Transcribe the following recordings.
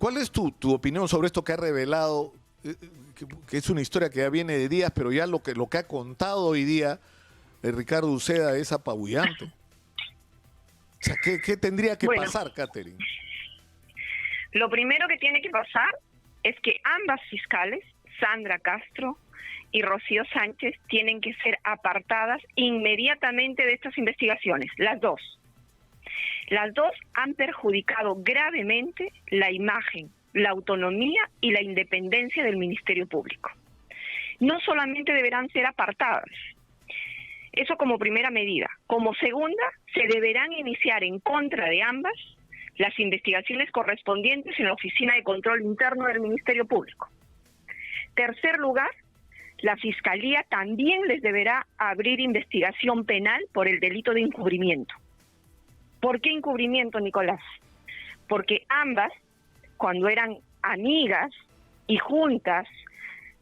¿Cuál es tu opinión sobre esto que ha revelado, que es una historia que ya viene de días, pero ya lo que ha contado hoy día Ricardo Uceda es apabullante? O sea, ¿qué tendría que pasar, Katherine? Lo primero que tiene que pasar es que ambas fiscales, Sandra Castro y Rocío Sánchez, tienen que ser apartadas inmediatamente de estas investigaciones, las dos. Las dos han perjudicado gravemente la imagen, la autonomía y la independencia del Ministerio Público. No solamente deberán ser apartadas, eso como primera medida. Como segunda, se deberán iniciar en contra de ambas las investigaciones correspondientes en la Oficina de Control Interno del Ministerio Público. Tercer lugar, la Fiscalía también les deberá abrir investigación penal por el delito de encubrimiento. ¿Por qué encubrimiento, Nicolás? Porque ambas, cuando eran amigas y juntas,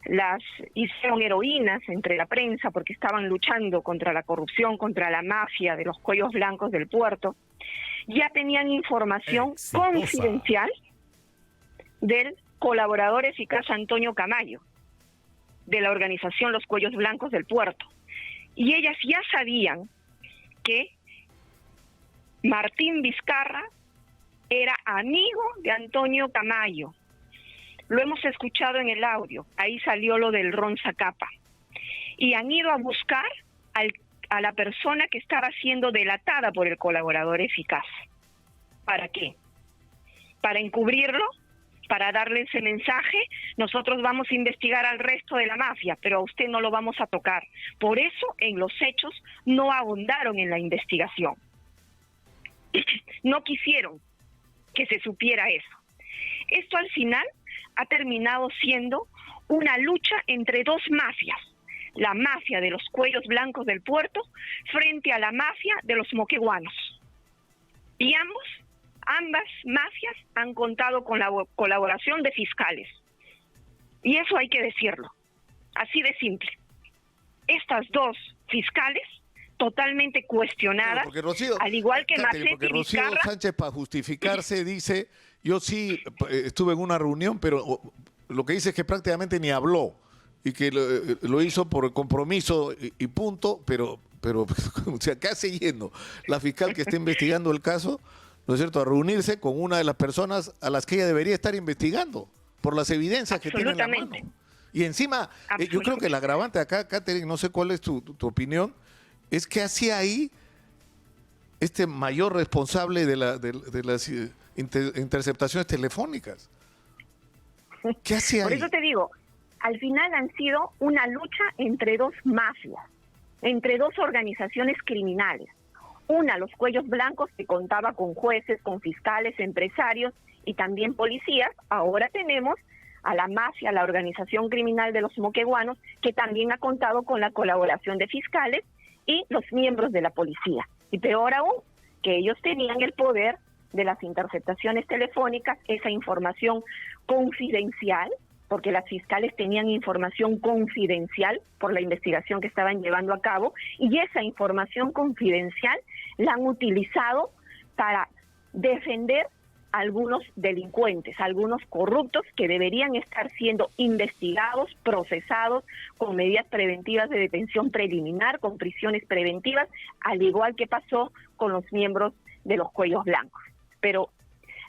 las hicieron heroínas entre la prensa porque estaban luchando contra la corrupción, contra la mafia de los cuellos blancos del puerto, ya tenían información confidencial del colaborador eficaz Antonio Camayo, de la organización Los Cuellos Blancos del Puerto. Y ellas ya sabían que Martín Vizcarra era amigo de Antonio Camayo. Lo hemos escuchado en el audio, ahí salió lo del Ron Zacapa. Y han ido a buscar a la persona que estaba siendo delatada por el colaborador eficaz. ¿Para qué? Para encubrirlo, para darle ese mensaje: nosotros vamos a investigar al resto de la mafia, pero a usted no lo vamos a tocar. Por eso en los hechos no ahondaron en la investigación. No quisieron que se supiera eso. Esto al final ha terminado siendo una lucha entre dos mafias: la mafia de los cuellos blancos del puerto frente a la mafia de los moqueguanos. Y ambas mafias han contado con la colaboración de fiscales. Y eso hay que decirlo, así de simple. Estas dos fiscales totalmente cuestionadas, Rocío, al igual que Katherine, porque Rocío Sánchez, para justificarse, dice: yo sí estuve en una reunión, pero lo que dice es que prácticamente ni habló y que lo hizo por compromiso y punto, pero o sea, ¿qué hace yendo la fiscal que está investigando el caso, no es cierto, a reunirse con una de las personas a las que ella debería estar investigando por las evidencias que tiene en la mano? Y encima, yo creo que el agravante acá, Katherine, no sé cuál es tu opinión, es que hacía ahí este mayor responsable de las interceptaciones telefónicas. ¿Qué hacía ahí? Por eso te digo, al final han sido una lucha entre dos mafias, entre dos organizaciones criminales. Una, los Cuellos Blancos, que contaba con jueces, con fiscales, empresarios y también policías. Ahora tenemos a la mafia, la organización criminal de los moqueguanos, que también ha contado con la colaboración de fiscales y los miembros de la policía. Y peor aún, que ellos tenían el poder de las interceptaciones telefónicas, esa información confidencial, porque las fiscales tenían información confidencial por la investigación que estaban llevando a cabo, y esa información confidencial la han utilizado para defender a algunos delincuentes, a algunos corruptos que deberían estar siendo investigados, procesados con medidas preventivas de detención preliminar, con prisiones preventivas, al igual que pasó con los miembros de los Cuellos Blancos. Pero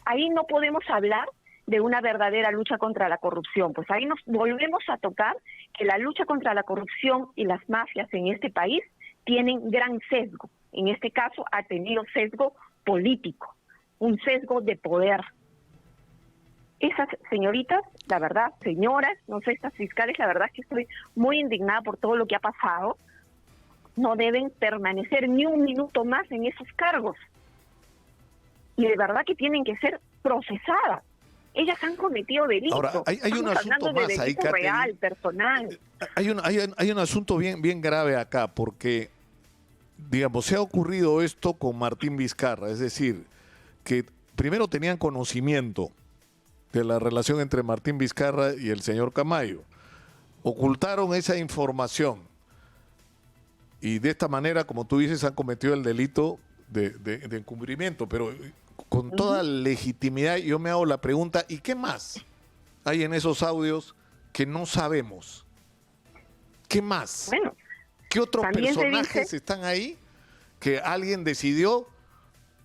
ahí no podemos hablar de una verdadera lucha contra la corrupción, pues ahí nos volvemos a tocar que la lucha contra la corrupción y las mafias en este país tienen gran sesgo. En este caso ha tenido sesgo político, un sesgo de poder. Esas señoritas, la verdad, señoras, no sé, estas fiscales, la verdad es que estoy muy indignada por todo lo que ha pasado. No deben permanecer ni un minuto más en esos cargos. Y de verdad que tienen que ser procesadas. Ellas han cometido delitos. Ahora, hay un asunto más ahí, Katherine. Real, personal. Hay un asunto bien grave acá, porque, digamos, se ha ocurrido esto con Martín Vizcarra, es decir, que primero tenían conocimiento de la relación entre Martín Vizcarra y el señor Camayo. Ocultaron esa información y de esta manera, como tú dices, han cometido el delito de encubrimiento. Pero con toda legitimidad, yo me hago la pregunta, ¿y qué más hay en esos audios que no sabemos? ¿Qué más? Bueno, ¿Qué otros también se personajes dice- están ahí que alguien decidió?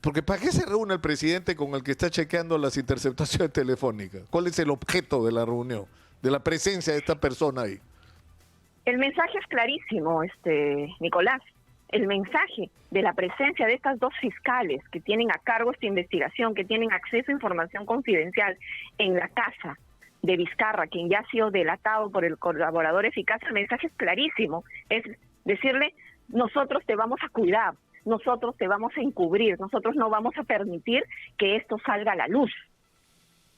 Porque ¿para qué se reúne el presidente con el que está chequeando las interceptaciones telefónicas? ¿Cuál es el objeto de la reunión, de la presencia de esta persona ahí? El mensaje es clarísimo, Nicolás. El mensaje de la presencia de estas dos fiscales que tienen a cargo esta investigación, que tienen acceso a información confidencial en la casa de Vizcarra, quien ya ha sido delatado por el colaborador eficaz, el mensaje es clarísimo. Es decirle, nosotros te vamos a cuidar, nosotros te vamos a encubrir, nosotros no vamos a permitir que esto salga a la luz,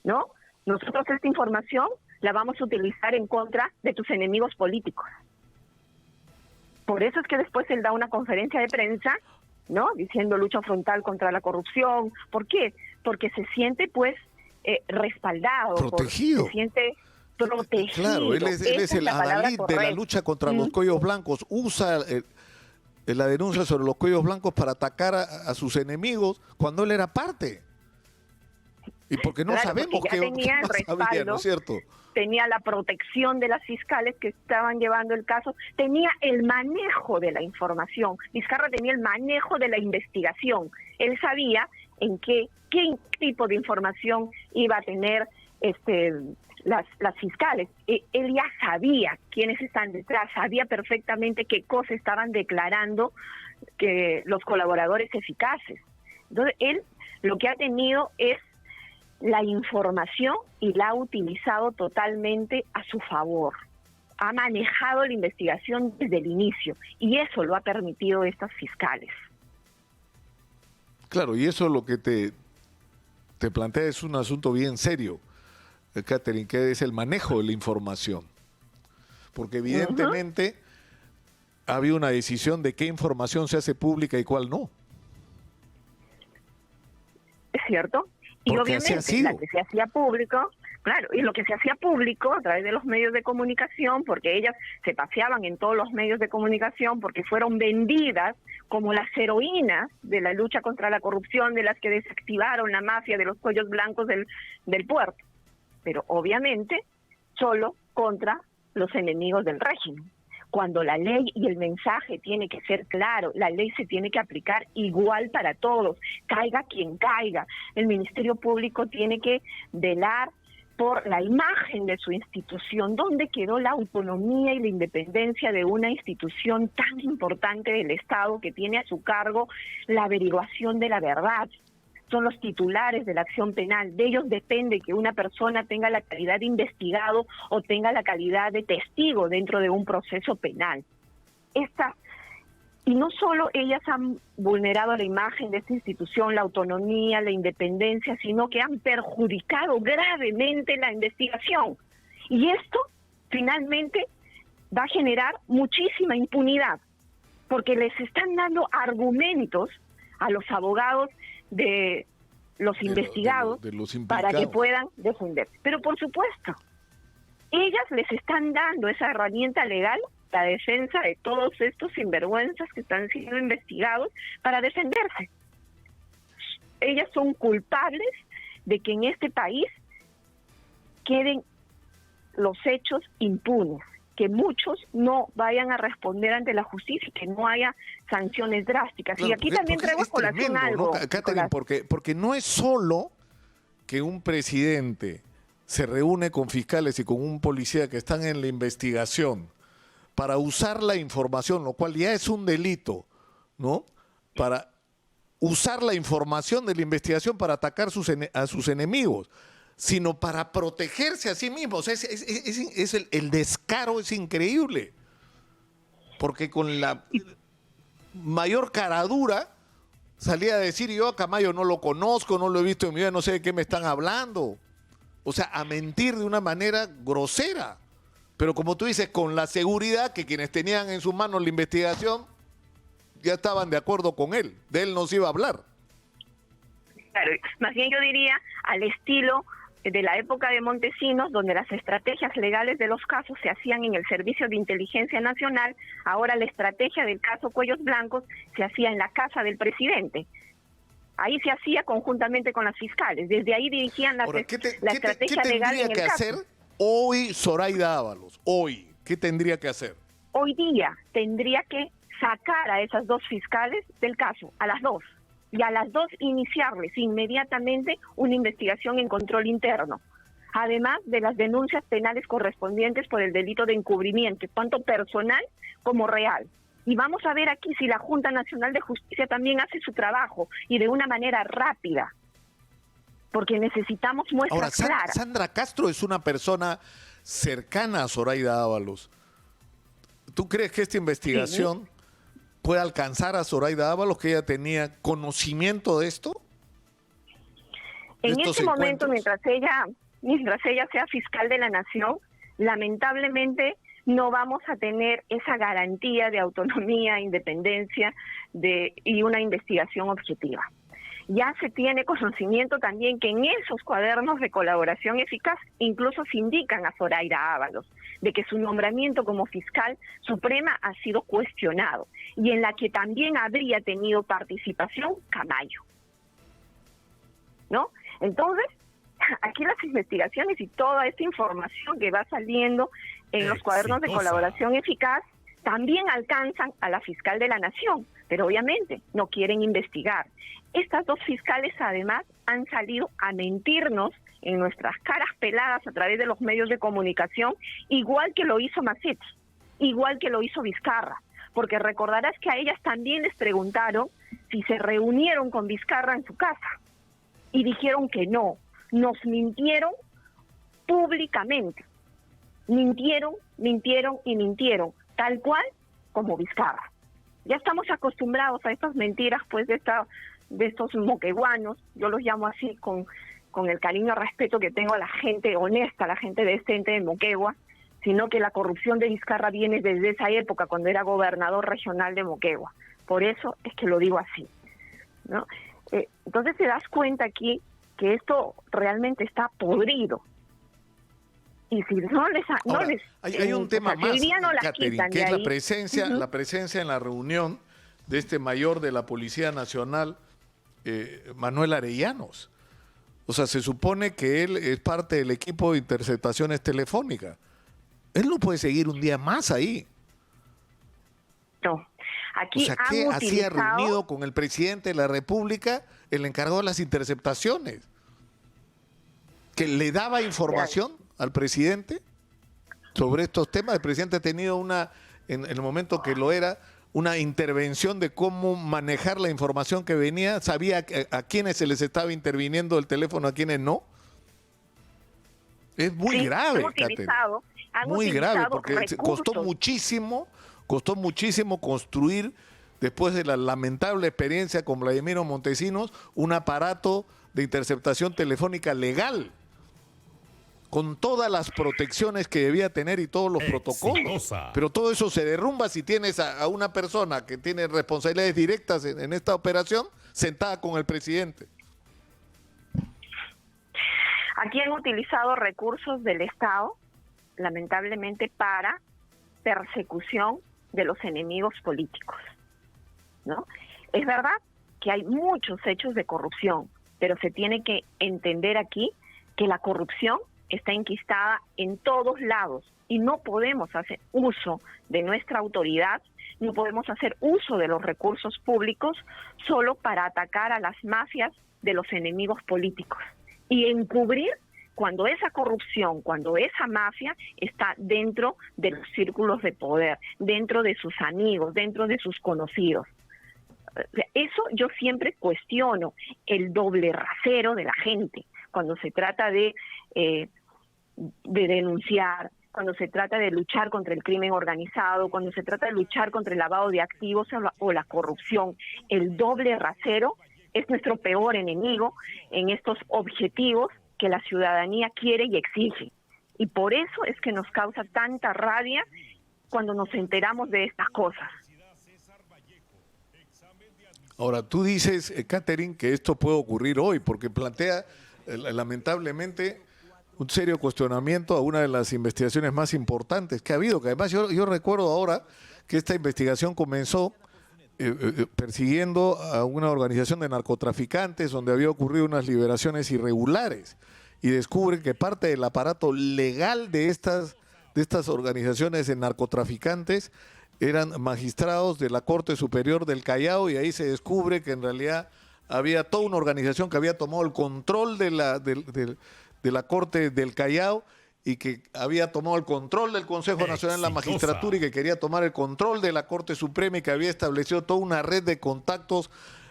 ¿no? Nosotros esta información la vamos a utilizar en contra de tus enemigos políticos. Por eso es que después él da una conferencia de prensa, ¿no? Diciendo lucha frontal contra la corrupción. ¿Por qué? Porque se siente, pues, respaldado. Protegido. Se siente protegido. Claro, él es Esa el la palabra adalid de la correcta. lucha contra los cuellos blancos. Usa la denuncia sobre los cuellos blancos para atacar a sus enemigos cuando él era parte. Y porque no Claro, sabemos porque ya qué tenía el más había, respaldo. ¿no es cierto? Tenía la protección de las fiscales que estaban llevando el caso, tenía el manejo de la información. Vizcarra tenía el manejo de la investigación. Él sabía en qué tipo de información iba a tener las fiscales. Él ya sabía quiénes están detrás, sabía perfectamente qué cosas estaban declarando que los colaboradores eficaces. Entonces, él lo que ha tenido es la información y la ha utilizado totalmente a su favor. Ha manejado la investigación desde el inicio y eso lo ha permitido estas fiscales. Claro, y eso lo que te plantea es un asunto bien serio, Catherine, que es el manejo de la información. Porque evidentemente había una decisión de qué información se hace pública y cuál no. ¿Es cierto? Y Porque así ha obviamente sido. la que se hacía público, claro, y lo que se hacía público a través de los medios de comunicación, porque ellas se paseaban en todos los medios de comunicación, porque fueron vendidas como las heroínas de la lucha contra la corrupción, de las que desactivaron la mafia de los cuellos blancos del puerto. Pero obviamente solo contra los enemigos del régimen. Cuando la ley y el mensaje tiene que ser claro, la ley se tiene que aplicar igual para todos, caiga quien caiga. El Ministerio Público tiene que velar por la imagen de su institución. ¿Dónde quedó la autonomía y la independencia de una institución tan importante del Estado que tiene a su cargo la averiguación de la verdad? Son los titulares de la acción penal. De ellos depende que una persona tenga la calidad de investigado o tenga la calidad de testigo dentro de un proceso penal. Y no solo ellas han vulnerado la imagen de esta institución, la autonomía, la independencia, sino que han perjudicado gravemente la investigación. Y esto finalmente va a generar muchísima impunidad, porque les están dando argumentos a los abogados de los investigados de los para que implicados. puedan defenderse. Pero por supuesto, ellas les están dando esa herramienta legal, la defensa de todos estos sinvergüenzas que están siendo investigados para defenderse. Ellas son culpables de que en este país queden los hechos impunes, que muchos no vayan a responder ante la justicia y que no haya sanciones drásticas. Claro, y aquí porque- también porque traigo a es colación tremendo, algo. ¿no, Catherine? Nicolás. Porque no es solo que un presidente se reúne con fiscales y con un policía que están en la investigación para usar la información, lo cual ya es un delito, ¿no? Para usar la información de la investigación para atacar a sus enemigos, sino para protegerse a sí mismos. El descaro es increíble. Porque con la mayor caradura salía a decir, yo a Camayo no lo conozco, no lo he visto en mi vida, no sé de qué me están hablando. O sea, a mentir de una manera grosera. Pero como tú dices, con la seguridad que quienes tenían en sus manos la investigación ya estaban de acuerdo con él. De él no se iba a hablar. Claro, más bien yo diría al estilo de la época de Montesinos, donde las estrategias legales de los casos se hacían en el Servicio de Inteligencia Nacional. Ahora la estrategia del caso Cuellos Blancos se hacía en la casa del presidente. Ahí se hacía conjuntamente con las fiscales. Desde ahí dirigían la, Ahora, la estrategia legal tendría en el que caso. hacer hoy Zoraida Ábalos? Hoy, ¿qué tendría que hacer? Hoy día tendría que sacar a esas dos fiscales del caso, a las dos, y a las dos iniciarles inmediatamente una investigación en control interno, además de las denuncias penales correspondientes por el delito de encubrimiento, tanto personal como real. Y vamos a ver aquí si la Junta Nacional de Justicia también hace su trabajo y de una manera rápida, porque necesitamos muestras Ahora, claras. Sandra Castro es una persona cercana a Zoraida Ábalos. ¿Tú crees que esta investigación puede alcanzar a Zoraida Ábalos, que ella tenía conocimiento de esto? En ¿Estos este momento, encuentros? mientras ella sea fiscal de la Nación, lamentablemente no vamos a tener esa garantía de autonomía, independencia y una investigación objetiva. Ya se tiene conocimiento también que en esos cuadernos de colaboración eficaz incluso se indican a Zoraida Ábalos de que su nombramiento como fiscal suprema ha sido cuestionado y en la que también habría tenido participación Camayo, ¿no? Entonces, aquí las investigaciones y toda esta información que va saliendo en los cuadernos de colaboración eficaz también alcanzan a la fiscal de la Nación, pero obviamente no quieren investigar. Estas dos fiscales además han salido a mentirnos en nuestras caras peladas a través de los medios de comunicación, igual que lo hizo Macetti, igual que lo hizo Vizcarra, porque recordarás que a ellas también les preguntaron si se reunieron con Vizcarra en su casa y dijeron que no. Nos mintieron públicamente, mintieron, tal cual como Vizcarra. Ya estamos acostumbrados a estas mentiras, pues, de estos moqueguanos, yo los llamo así con el cariño y respeto que tengo a la gente honesta, a la gente decente de Moquegua, sino que la corrupción de Vizcarra viene desde esa época, cuando era gobernador regional de Moquegua. Por eso es que lo digo así, ¿no? Entonces te das cuenta aquí que esto realmente está podrido. Y si no les... Ahora, hay un tema más, hoy día no las Catherine, quitan que de es ahí. la presencia en la reunión de este mayor de la Policía Nacional, Manuel Arellanos. O sea, se supone que él es parte del equipo de interceptaciones telefónicas. Él no puede seguir un día más ahí. No. Aquí O sea, ¿qué han hacía utilizado... reunido con el presidente de la República, el encargado de las interceptaciones? ¿Que le daba información al presidente sobre estos temas? El presidente ha tenido en el momento que lo era, una intervención de cómo manejar la información que venía, sabía a quiénes se les estaba interviniendo el teléfono, a quiénes no. Es muy grave, Catherine. Muy grave, porque costó muchísimo construir, después de la lamentable experiencia con Vladimiro Montesinos, un aparato de interceptación telefónica legal, con todas las protecciones que debía tener y todos los protocolos. Pero todo eso se derrumba si tienes a una persona que tiene responsabilidades directas en esta operación sentada con el presidente. Aquí han utilizado recursos del Estado, lamentablemente, para persecución de los enemigos políticos, ¿no? Es verdad que hay muchos hechos de corrupción, pero se tiene que entender aquí que la corrupción está enquistada en todos lados y no podemos hacer uso de nuestra autoridad, no podemos hacer uso de los recursos públicos solo para atacar a las mafias de los enemigos políticos y encubrir cuando esa corrupción, cuando esa mafia está dentro de los círculos de poder, dentro de sus amigos, dentro de sus conocidos. Eso yo siempre cuestiono, el doble rasero de la gente, cuando se trata de denunciar, cuando se trata de luchar contra el crimen organizado, cuando se trata de luchar contra el lavado de activos o la corrupción. El doble rasero es nuestro peor enemigo en estos objetivos que la ciudadanía quiere y exige. Y por eso es que nos causa tanta rabia cuando nos enteramos de estas cosas. Ahora, tú dices, Catherine, que esto puede ocurrir hoy, porque plantea, lamentablemente, un serio cuestionamiento a una de las investigaciones más importantes que ha habido, que además yo recuerdo ahora que esta investigación comenzó persiguiendo a una organización de narcotraficantes donde había ocurrido unas liberaciones irregulares y descubre que parte del aparato legal de estas organizaciones de narcotraficantes eran magistrados de la Corte Superior del Callao, y ahí se descubre que en realidad había toda una organización que había tomado el control de la Corte del Callao y que había tomado el control del Consejo Nacional de la Magistratura y que quería tomar el control de la Corte Suprema y que había establecido toda una red de contactos,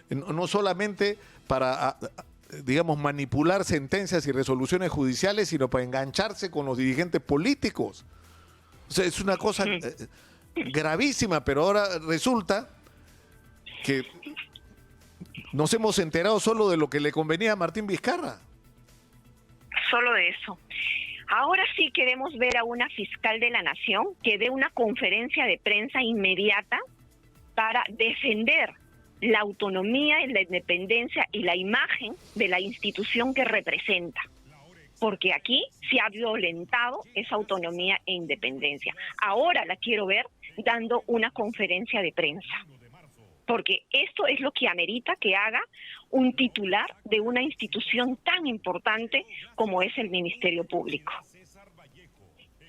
no solamente para, digamos, manipular sentencias y resoluciones judiciales, sino para engancharse con los dirigentes políticos. O sea, es una cosa gravísima, pero ahora resulta que nos hemos enterado solo de lo que le convenía a Martín Vizcarra. Solo de eso. Ahora sí queremos ver a una fiscal de la Nación que dé una conferencia de prensa inmediata para defender la autonomía y la independencia y la imagen de la institución que representa. Porque aquí se ha violentado esa autonomía e independencia. Ahora la quiero ver dando una conferencia de prensa. Porque esto es lo que amerita que haga un titular de una institución tan importante como es el Ministerio Público.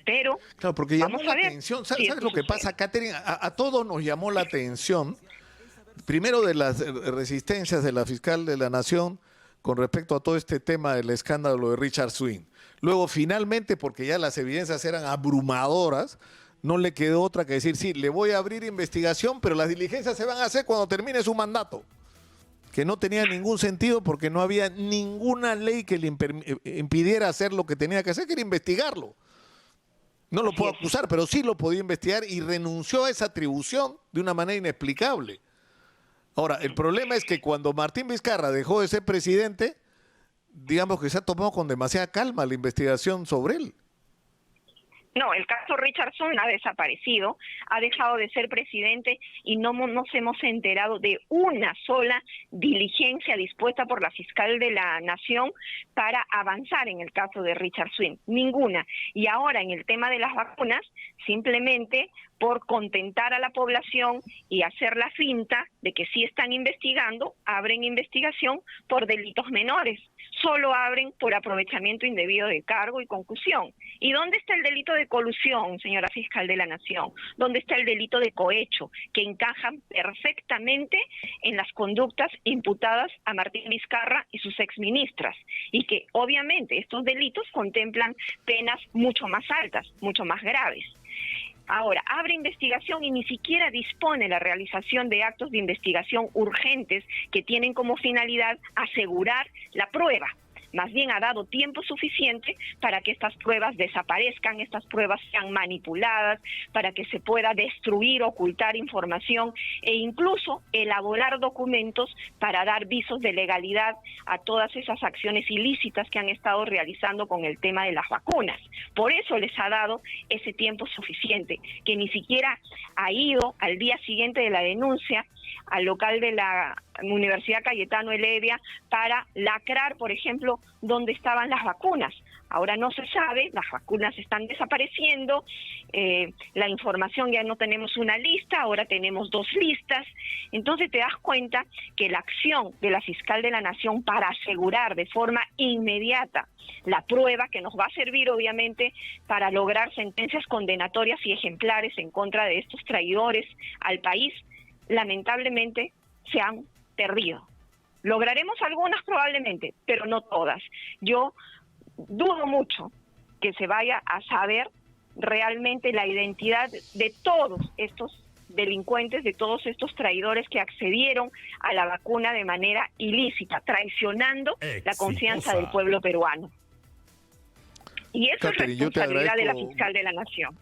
Pero claro, porque llamó la atención. ¿Sabes lo que pasa, Catherine? A todos nos llamó la atención, primero de las resistencias de la fiscal de la Nación con respecto a todo este tema del escándalo de Richard Swing. Luego, finalmente, porque ya las evidencias eran abrumadoras, no le quedó otra que decir, sí, le voy a abrir investigación, pero las diligencias se van a hacer cuando termine su mandato. Que no tenía ningún sentido porque no había ninguna ley que le impidiera hacer lo que tenía que hacer, que era investigarlo. No lo puedo acusar, pero sí lo podía investigar, y renunció a esa atribución de una manera inexplicable. Ahora, el problema es que cuando Martín Vizcarra dejó de ser presidente, digamos que se ha tomado con demasiada calma la investigación sobre él. No, el caso Richardson ha desaparecido, ha dejado de ser presidente y no nos hemos enterado de una sola diligencia dispuesta por la fiscal de la Nación para avanzar en el caso de Richard Swing. Ninguna. Y ahora en el tema de las vacunas, simplemente por contentar a la población y hacer la finta de que sí están investigando, abren investigación por delitos menores. Solo abren por aprovechamiento indebido de cargo y concusión. ¿Y dónde está el delito de colusión, señora fiscal de la Nación? ¿Dónde está el delito de cohecho, que encajan perfectamente en las conductas imputadas a Martín Vizcarra y sus exministras? Y que obviamente estos delitos contemplan penas mucho más altas, mucho más graves. Ahora, abre investigación y ni siquiera dispone la realización de actos de investigación urgentes que tienen como finalidad asegurar la prueba. Más bien ha dado tiempo suficiente para que estas pruebas desaparezcan, estas pruebas sean manipuladas, para que se pueda destruir, ocultar información e incluso elaborar documentos para dar visos de legalidad a todas esas acciones ilícitas que han estado realizando con el tema de las vacunas. Por eso les ha dado ese tiempo suficiente, que ni siquiera ha ido al día siguiente de la denuncia al local de la Universidad Cayetano Heredia para lacrar, por ejemplo, dónde estaban las vacunas. Ahora no se sabe, las vacunas están desapareciendo, la información, ya no tenemos una lista, ahora tenemos 2 listas. Entonces te das cuenta que la acción de la fiscal de la Nación para asegurar de forma inmediata la prueba, que nos va a servir obviamente para lograr sentencias condenatorias y ejemplares en contra de estos traidores al país, lamentablemente se han perdido. Lograremos algunas probablemente, pero no todas. Yo dudo mucho que se vaya a saber realmente la identidad de todos estos delincuentes, de todos estos traidores que accedieron a la vacuna de manera ilícita, traicionando la confianza del pueblo peruano. Y eso es responsabilidad de la fiscal de la Nación.